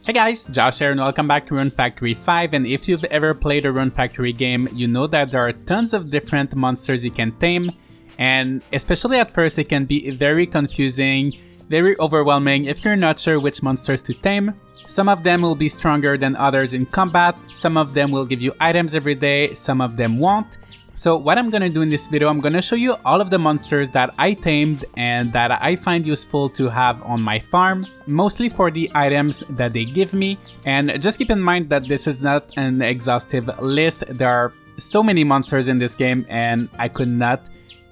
Hey guys, Josh here and welcome back to Rune Factory 5, and if you've ever played a Rune Factory game, you know that there are tons of different monsters you can tame, and especially at first it can be very confusing, very overwhelming if you're not sure which monsters to tame. Some of them will be stronger than others in combat, some of them will give you items every day, some of them won't. So what I'm gonna do in this video, I'm gonna show you all of the monsters that I tamed and that I find useful to have on my farm, mostly for the items that they give me. And just keep in mind that this is not an exhaustive list. There are so many monsters in this game and I could not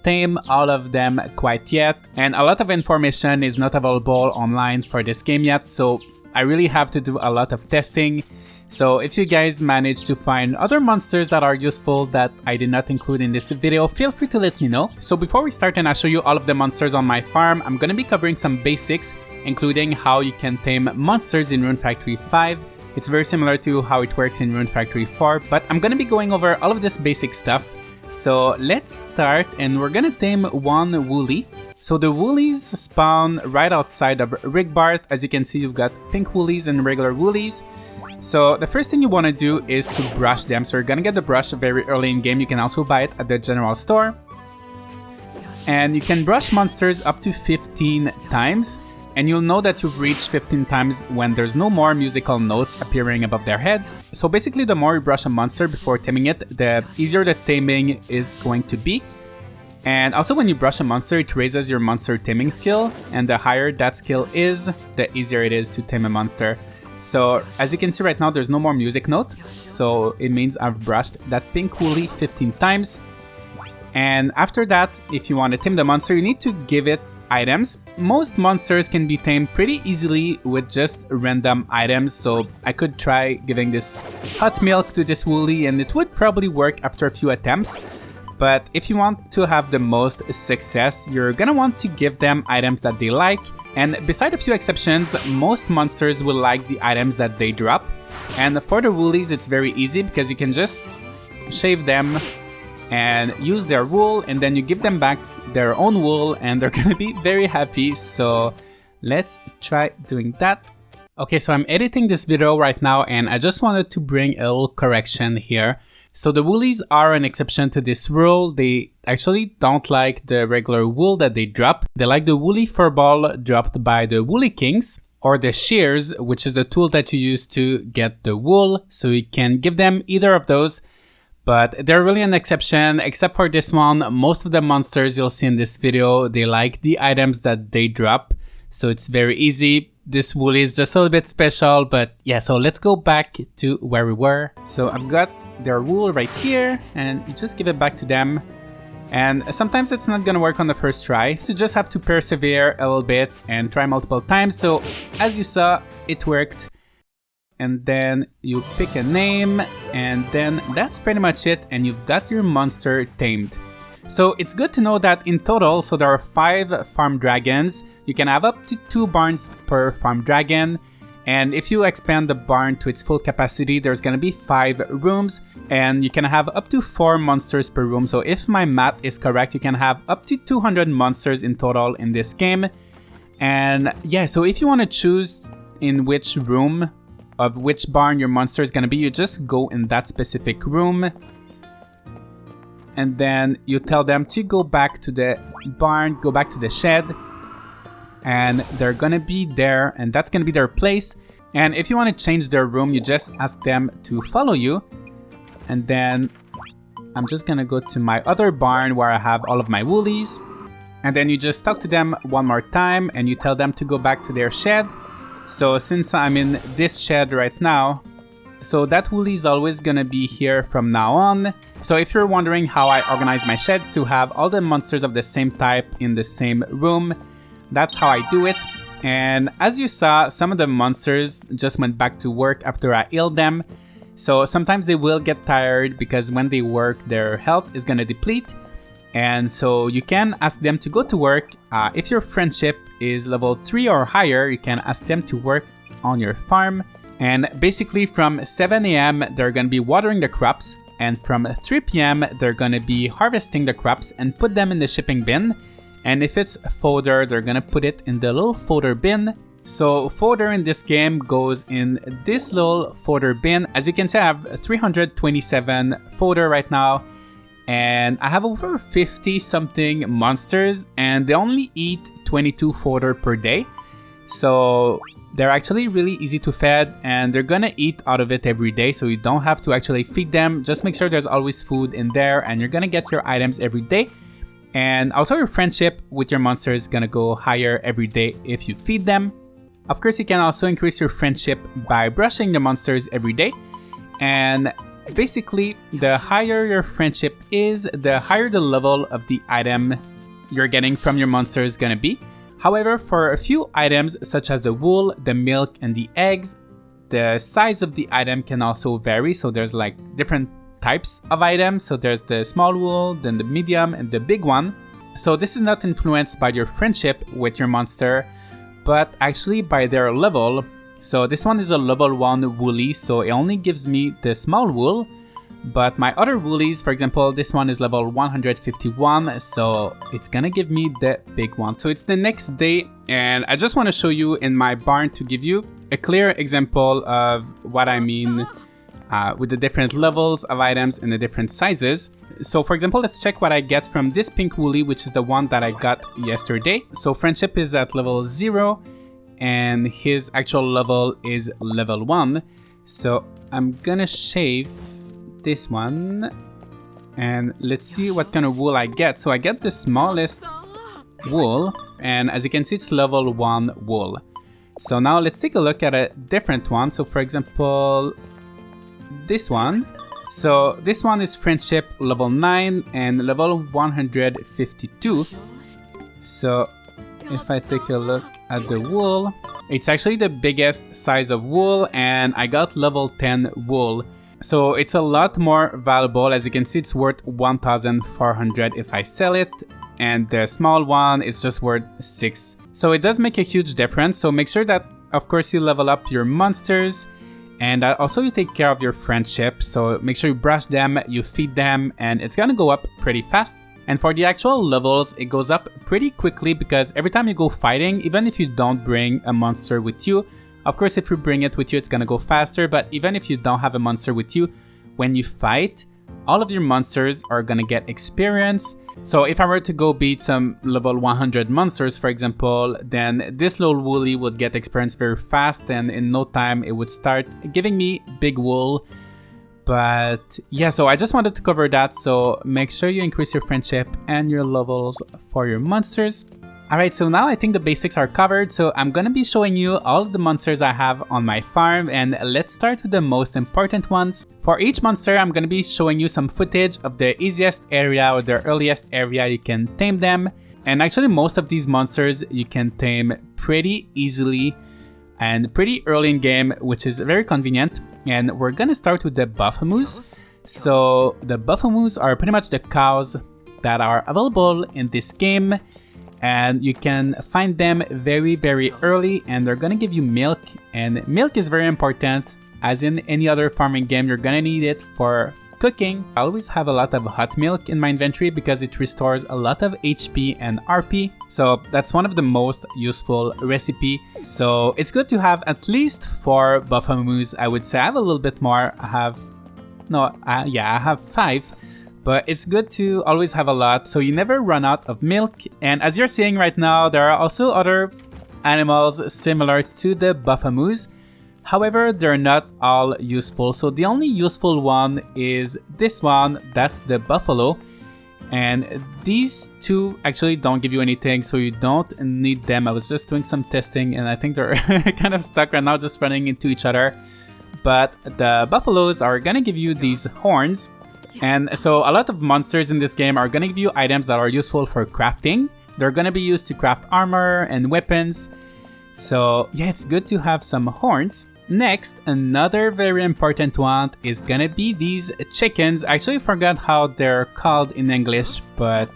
tame all of them quite yet. And a lot of information is not available online for this game yet, so I really have to do a lot of testing. So if you guys manage to find other monsters that are useful that I did not include in this video, feel free to let me know. So before we start and I show you all of the monsters on my farm, I'm going to be covering some basics, including how you can tame monsters in Rune Factory 5. It's very similar to how it works in Rune Factory 4, but I'm going to be going over all of this basic stuff. So let's start, and we're going to tame one Woolie. So the Woolies spawn right outside of Rigbart. As you can see, you've got pink Woolies and regular Woolies. So the first thing you want to do is to brush them. So you're gonna get the brush very early in game. You can also buy it at the general store. And you can brush monsters up to 15 times. And you'll know that you've reached 15 times when there's no more musical notes appearing above their head. So basically, the more you brush a monster before taming it, the easier the taming is going to be. And also when you brush a monster, it raises your monster taming skill. And the higher that skill is, the easier it is to tame a monster. So as you can see right now, there's no more music note. So it means I've brushed that pink Woolie 15 times. And after that, if you want to tame the monster, you need to give it items. Most monsters can be tamed pretty easily with just random items. So I could try giving this hot milk to this Woolie and it would probably work after a few attempts. But if you want to have the most success, you're gonna want to give them items that they like. And beside a few exceptions, most monsters will like the items that they drop. And for the Woolies, it's very easy because you can just shave them and use their wool, and then you give them back their own wool and they're gonna be very happy. So let's try doing that. Okay, so I'm editing this video right now and I just wanted to bring a little correction here. So the Woolies are an exception to this rule. They actually don't like the regular wool that they drop. They like the woolly furball dropped by the Woolly Kings, or the shears, which is the tool that you use to get the wool. So you can give them either of those, but they're really an exception. Except for this one, most of the monsters you'll see in this video, they like the items that they drop. So it's very easy. This Woolie is just a little bit special, but yeah, so let's go back to where we were. So I've got their wool right here and you just give it back to them. And sometimes it's not gonna work on the first try, so you just have to persevere a little bit and try multiple times. So as you saw, it worked. And then you pick a name and then that's pretty much it, and you've got your monster tamed. So it's good to know that in total, so there are 5 farm dragons. You can have up to 2 barns per farm dragon. And if you expand the barn to its full capacity, there's gonna be 5 rooms, and you can have up to 4 monsters per room. So if my math is correct, you can have up to 200 monsters in total in this game. And yeah, so if you want to choose in which room of which barn your monster is gonna be, you just go in that specific room. And then you tell them to go back to the barn, go back to the shed. And they're gonna be there, and that's gonna be their place. And if you want to change their room, you just ask them to follow you. And then I'm just gonna go to my other barn where I have all of my Woolies. And then you just talk to them one more time and you tell them to go back to their shed. So since I'm in this shed right now, so that Woolie is always gonna be here from now on. So if you're wondering how I organize my sheds to have all the monsters of the same type in the same room, that's how I do it. And as you saw, some of the monsters just went back to work after I healed them. So sometimes they will get tired because when they work, their health is gonna deplete. And so you can ask them to go to work. If your friendship is level 3 or higher, you can ask them to work on your farm. And basically from 7 AM, they're gonna be watering the crops. And from 3 PM, they're gonna be harvesting the crops and put them in the shipping bin. And if it's fodder, they're gonna put it in the little fodder bin. So fodder in this game goes in this little fodder bin. As you can see, I have 327 fodder right now, and I have over 50 something monsters, and they only eat 22 fodder per day. So they're actually really easy to feed, and they're gonna eat out of it every day, so you don't have to actually feed them. Just make sure there's always food in there, and you're gonna get your items every day. And also your friendship with your monster is gonna go higher every day if you feed them. Of course, you can also increase your friendship by brushing the monsters every day. And basically, the higher your friendship is, the higher the level of the item you're getting from your monster is gonna be. However, for a few items such as the wool, the milk, and the eggs, the size of the item can also vary. So there's like different types of items. So there's the small wool, then the medium, and the big one. So this is not influenced by your friendship with your monster, but actually by their level. So this one is a level 1 Woolie, so it only gives me the small wool. But my other Woolies, for example, this one is level 151, so it's gonna give me the big one. So it's the next day, and I just want to show you in my barn to give you a clear example of what I mean with the different levels of items and the different sizes. So for example, let's check what I get from this pink Woolie, which is the one that I got yesterday. So friendship is at level 0, and his actual level is level 1. So I'm gonna shave this one, and let's see what kind of wool I get. So I get the smallest wool, and as you can see, it's level 1 wool. So now let's take a look at a different one. So for example, this one. So this one is friendship level 9 and level 152. So if I take a look at the wool, it's actually the biggest size of wool, and I got level 10 wool. So it's a lot more valuable. As you can see, it's worth 1,400 if I sell it, and the small one is just worth 6. So it does make a huge difference. So make sure that, of course, you level up your monsters, and also you take care of your friendship. So make sure you brush them, you feed them, and it's gonna go up pretty fast. And for the actual levels, it goes up pretty quickly because every time you go fighting, even if you don't bring a monster with you, of course, if you bring it with you, it's gonna go faster, but even if you don't have a monster with you, when you fight, all of your monsters are gonna get experience. So if I were to go beat some level 100 monsters, for example, then this little Woolie would get experience very fast, and in no time, it would start giving me big wool. But yeah, so I just wanted to cover that, so make sure you increase your friendship and your levels for your monsters. Alright, so now I think the basics are covered, so I'm gonna be showing you all of the monsters I have on my farm, and let's start with the most important ones. For each monster, I'm gonna be showing you some footage of the easiest area or the earliest area you can tame them. And actually most of these monsters you can tame pretty easily and pretty early in game, which is very convenient. And we're gonna start with the Buffamoos. So the Buffamoos are pretty much the cows that are available in this game, and you can find them very, very early, and they're gonna give you milk. And milk is very important. As in any other farming game, you're gonna need it for cooking. I always have a lot of hot milk in my inventory because it restores a lot of HP and RP. So that's one of the most useful recipe. So it's good to have at least 4 Buffamoos. I would say I have a little bit more. I have 5. But it's good to always have a lot, so you never run out of milk. And as you're seeing right now, there are also other animals similar to the Buffamoos. However, they're not all useful. So the only useful one is this one, that's the buffalo. And these two actually don't give you anything, so you don't need them. I was just doing some testing, and I think they're kind of stuck right now, just running into each other. But the buffaloes are gonna give you these horns. And so a lot of monsters in this game are gonna give you items that are useful for crafting. They're gonna be used to craft armor and weapons. So yeah, it's good to have some horns. Next, another very important one is gonna be these chickens. I actually forgot how they're called in English, but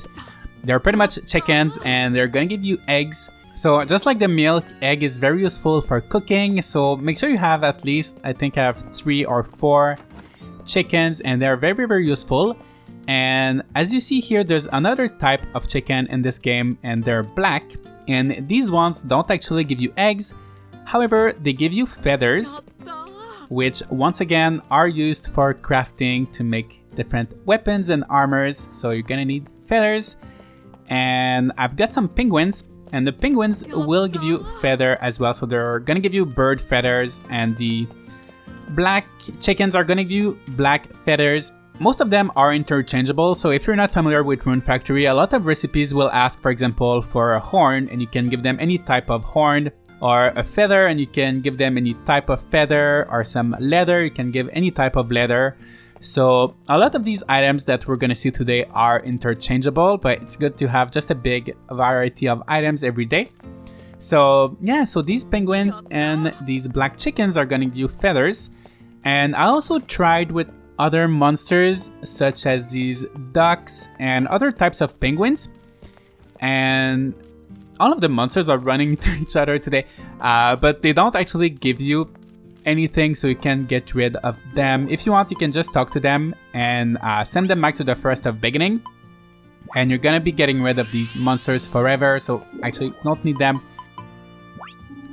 they're pretty much chickens, and they're gonna give you eggs. So just like the milk, egg is very useful for cooking. So make sure you have at least, I think I have 3 or 4 chickens, and they're very, very useful. And as you see here, there's another type of chicken in this game, and they're black. And these ones don't actually give you eggs, However, they give you feathers, which once again are used for crafting to make different weapons and armors. So you're gonna need feathers. And I've got some penguins, and the penguins will give you feather as well. So they're gonna give you bird feathers, and the black chickens are gonna give you black feathers. Most of them are interchangeable, so if you're not familiar with Rune Factory, a lot of recipes will ask, for example, for a horn, and you can give them any type of horn, or a feather, and you can give them any type of feather, or some leather, you can give any type of leather. So a lot of these items that we're gonna see today are interchangeable, but it's good to have just a big variety of items every day. So yeah, so these penguins and these black chickens are gonna give you feathers. And I also tried with other monsters such as these ducks and other types of penguins, and all of the monsters are running to each other today, but they don't actually give you anything, so you can get rid of them. If you want, you can just talk to them and send them back to the forest of beginning, and you're gonna be getting rid of these monsters forever, so actually don't need them.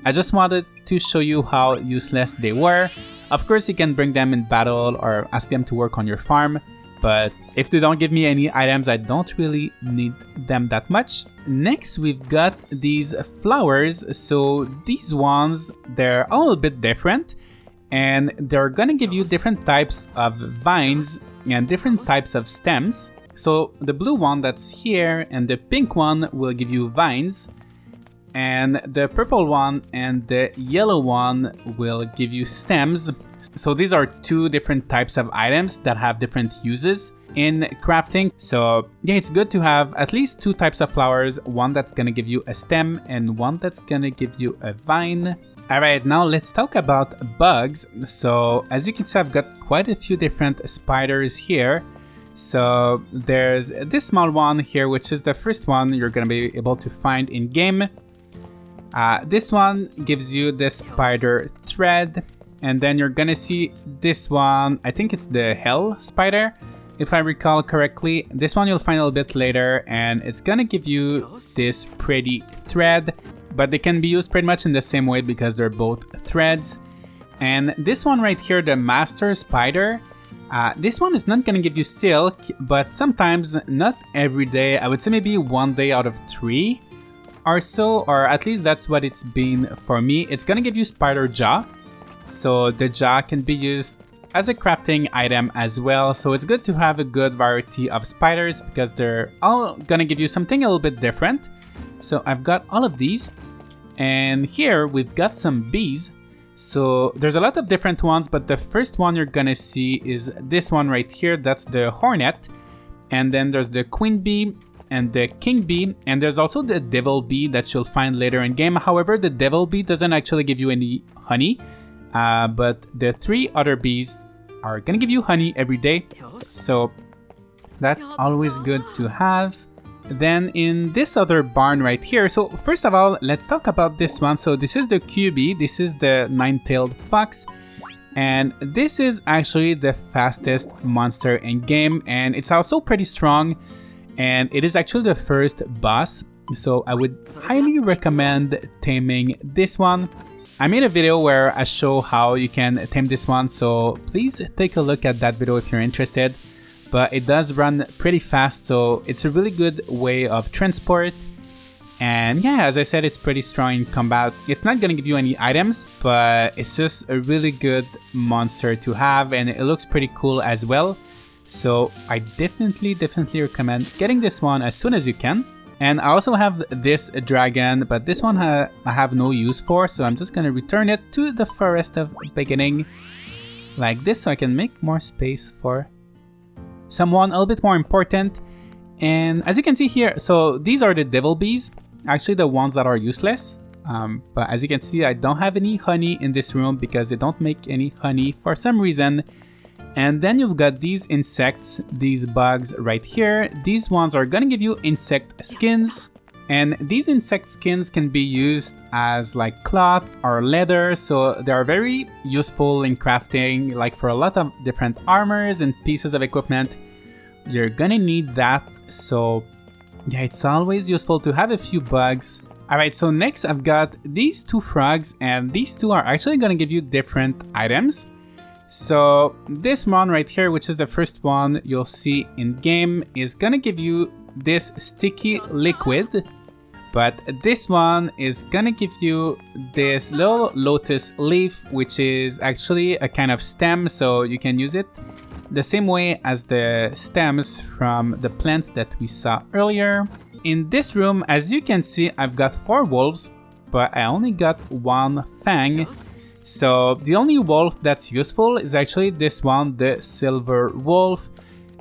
I just wanted to show you how useless they were. Of course, you can bring them in battle or ask them to work on your farm, but if they don't give me any items, I don't really need them that much. Next, we've got these flowers. So these ones, they're a little bit different, and they're gonna give you different types of vines and different types of stems. So the blue one that's here and the pink one will give you vines, and the purple one and the yellow one will give you stems. So these are two different types of items that have different uses in crafting. So yeah, it's good to have at least two types of flowers, one that's gonna give you a stem and one that's gonna give you a vine. Alright, now let's talk about bugs. So as you can see, I've got quite a few different spiders here. So there's this small one here, which is the first one you're gonna be able to find in game. This one gives you the spider thread, and then you're gonna see this one, I think it's the hell spider, if I recall correctly. This one you'll find a little bit later, and it's gonna give you this pretty thread, but they can be used pretty much in the same way because they're both threads. And this one right here, the master spider, this one is not gonna give you silk, but sometimes, not every day, I would say maybe one day out of 3 or so, or at least that's what it's been for me. It's gonna give you spider jaw, so the jaw can be used as a crafting item as well. So it's good to have a good variety of spiders because they're all gonna give you something a little bit different. So I've got all of these, and here we've got some bees. So there's a lot of different ones, but the first one you're gonna see is this one right here. That's the hornet, and then there's the queen bee and the king bee, and there's also the devil bee that you'll find later in game. However, the devil bee doesn't actually give you any honey, but the 3 other bees are gonna give you honey every day, so that's always good to have. Then in this other barn right here, so first of all, let's talk about this one. So this is the Kyuubi, this is the 9-tailed fox, and this is actually the fastest monster in game, and it's also pretty strong. And it is actually the first boss, so I would highly recommend taming this one. I made a video where I show how you can tame this one, so please take a look at that video if you're interested. But it does run pretty fast, so it's a really good way of transport. And yeah, as I said, it's pretty strong in combat. It's not gonna give you any items, but it's just a really good monster to have, and it looks pretty cool as well. So I definitely recommend getting this one as soon as you can. And I also have this dragon, but this one I have no use for, so I'm just gonna return it to the forest of beginning like this, so I can make more space for someone a little bit more important. And as you can see here, so these are the devil bees, actually the ones that are useless. But as you can see, I don't have any honey in this room because they don't make any honey for some reason. And then you've got these insects, these bugs right here. These ones are gonna give you insect skins. And these insect skins can be used as like cloth or leather, so they are very useful in crafting, like for a lot of different armors and pieces of equipment. You're gonna need that, so yeah, it's always useful to have a few bugs. I Alright, so next I've got these two frogs, and these two are actually going to give you different items. So this one right here, which is the first one you'll see in game, is going to give you this sticky liquid. But this one is going to give you this little lotus leaf, which is actually a kind of stem, so you can use it the same way as the stems from the plants that we saw earlier. In this room, as you can see, I've got 4 wolves, but I only got 1 fang. So the only wolf that's useful is actually this one, the silver wolf.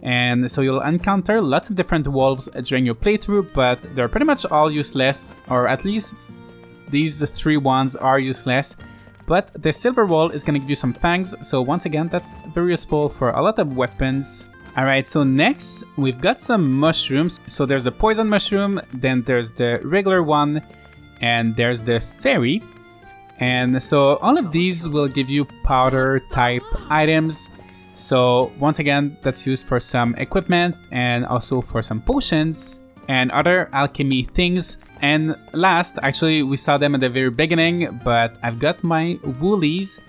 And so you'll encounter lots of different wolves during your playthrough, but they're pretty much all useless, or at least these 3 ones are useless. But the silver wolf is going to give you some fangs, so once again, that's very useful for a lot of weapons. Alright, so next we've got some mushrooms. So there's the poison mushroom, then there's the regular one, and there's the fairy. And so all of these will give you powder type items. So once again, that's used for some equipment and also for some potions and other alchemy things. And last, actually we saw them at the very beginning, but I've got my woolies,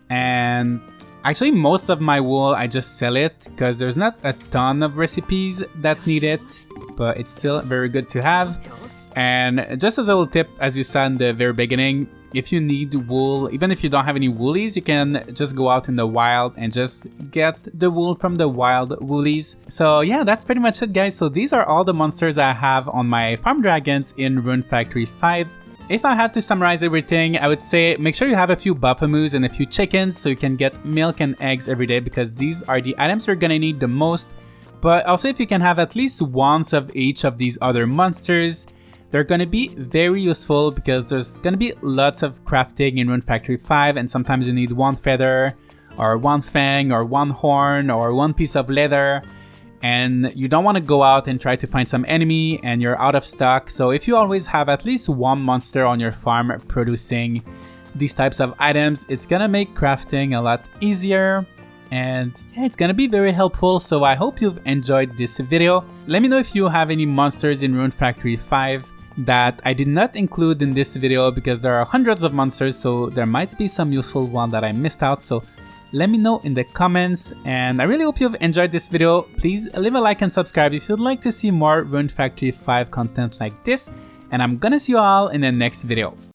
and actually most of my wool I just sell it because there's not a ton of recipes that need it, but it's still very good to have. And just as a little tip, as you saw in the very beginning, if you need wool, even if you don't have any woolies, you can just go out in the wild and just get the wool from the wild woolies. So yeah, that's pretty much it, guys. So these are all the monsters I have on my farm dragons in Rune Factory 5. If I had to summarize everything, I would say make sure you have a few buffamoos and a few chickens so you can get milk and eggs every day, because these are the items you're gonna need the most. But also if you can have at least once of each of these other monsters, they're going to be very useful, because there's going to be lots of crafting in Rune Factory 5, and sometimes you need 1 feather or 1 fang or 1 horn or 1 piece of leather, and you don't want to go out and try to find some enemy and you're out of stock. So if you always have at least 1 monster on your farm producing these types of items, it's going to make crafting a lot easier. And yeah, it's gonna be very helpful, so I hope you've enjoyed this video. Let me know if you have any monsters in Rune Factory 5 that I did not include in this video, because there are hundreds of monsters, so there might be some useful one that I missed out. So let me know in the comments, and I really hope you've enjoyed this video. Please leave a like and subscribe if you'd like to see more Rune Factory 5 content like this, and I'm gonna see you all in the next video.